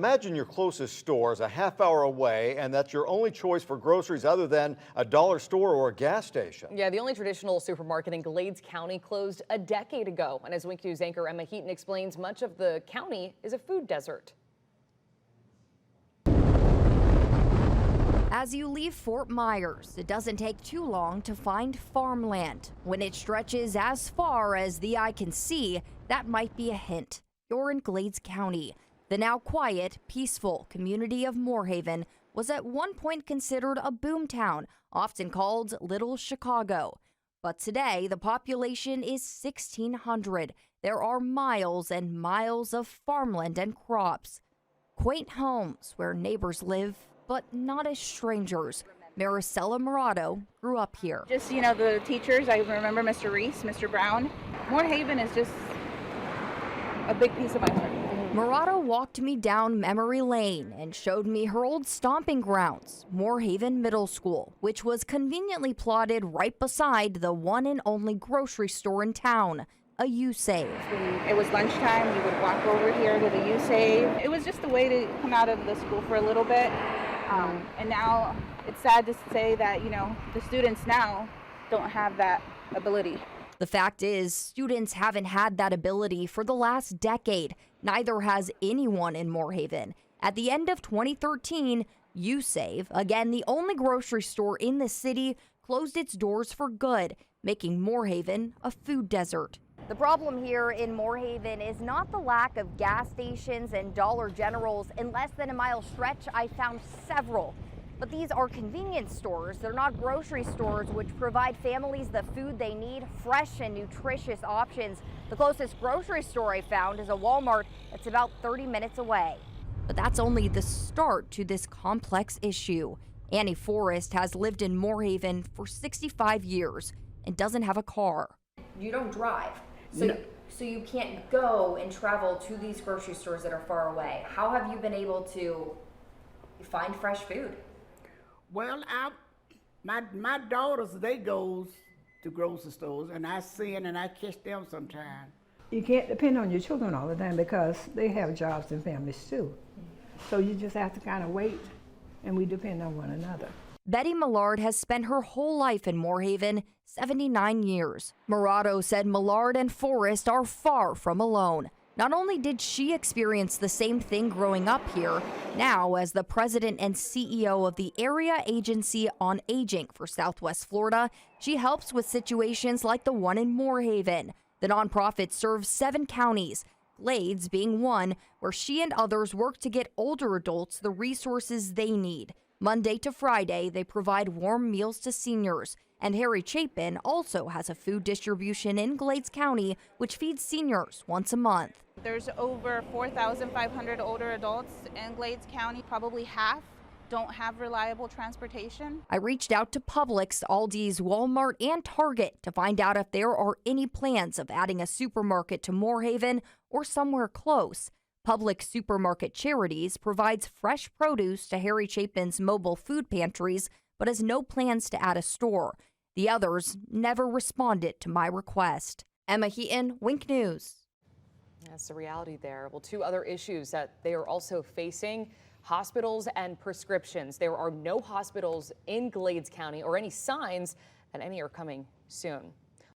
Imagine your closest store is a half-hour away, and that's your only choice for groceries other than a dollar store or a gas station. Yeah, the only traditional supermarket in Glades County closed a decade ago. And as Wink News anchor Emma Heaton explains, much of the county is a food desert. As you leave Fort Myers, it doesn't take too long to find farmland. When it stretches as far as the eye can see, that might be a hint. You're in Glades County. The now quiet, peaceful community of Moorhaven was at one point considered a boomtown, often called Little Chicago. But today, the population is 1,600. There are miles and miles of farmland and crops. Quaint homes where neighbors live, but not as strangers. Maricela Morado grew up here. Just, the teachers, I remember Mr. Reese, Mr. Brown. Moorhaven is just a big piece of my heart. Morado walked me down memory lane and showed me her old stomping grounds, Moorhaven Middle School, which was conveniently plotted right beside the one and only grocery store in town, a U-Save. It was lunchtime, we would walk over here to the U-Save. It was just a way to come out of the school for a little bit. And now it's sad to say that, the students now don't have that ability. The fact is, students haven't had that ability for the last decade. Neither has anyone in Moorhaven. At the end of 2013, U-Save, again the only grocery store in the city, closed its doors for good, making Moorhaven a food desert. The problem here in Moorhaven is not the lack of gas stations and Dollar Generals. In less than a mile stretch, I found several. But these are convenience stores. They're not grocery stores, which provide families the food they need, fresh and nutritious options. The closest grocery store I found is a Walmart that's about 30 minutes away. But that's only the start to this complex issue. Annie Forrest has lived in Moorhaven for 65 years and doesn't have a car. You don't drive, so you can't go and travel to these grocery stores that are far away. How have you been able to find fresh food? Well, my daughters, they goes to grocery stores, and I see it and I catch them sometimes. You can't depend on your children all the time because they have jobs and families too. So you just have to kind of wait, and we depend on one another. Betty Millard has spent her whole life in Moorhaven, 79 years. Morado said Millard and Forrest are far from alone. Not only did she experience the same thing growing up here, now as the president and CEO of the Area Agency on Aging for Southwest Florida, she helps with situations like the one in Moorhaven. The nonprofit serves 7 counties, Glades being one, where she and others work to get older adults the resources they need. Monday to Friday, they provide warm meals to seniors. And Harry Chapin also has a food distribution in Glades County, which feeds seniors once a month. There's over 4,500 older adults in Glades County. Probably half don't have reliable transportation. I reached out to Publix, Aldi's, Walmart, and Target to find out if there are any plans of adding a supermarket to Moorhaven or somewhere close. Publix Supermarket Charities provides fresh produce to Harry Chapin's mobile food pantries, but has no plans to add a store. The others never responded to my request. Emma Heaton, Wink News. That's the reality there. Well, 2 other issues that they are also facing: hospitals and prescriptions. There are no hospitals in Glades County or any signs that any are coming soon.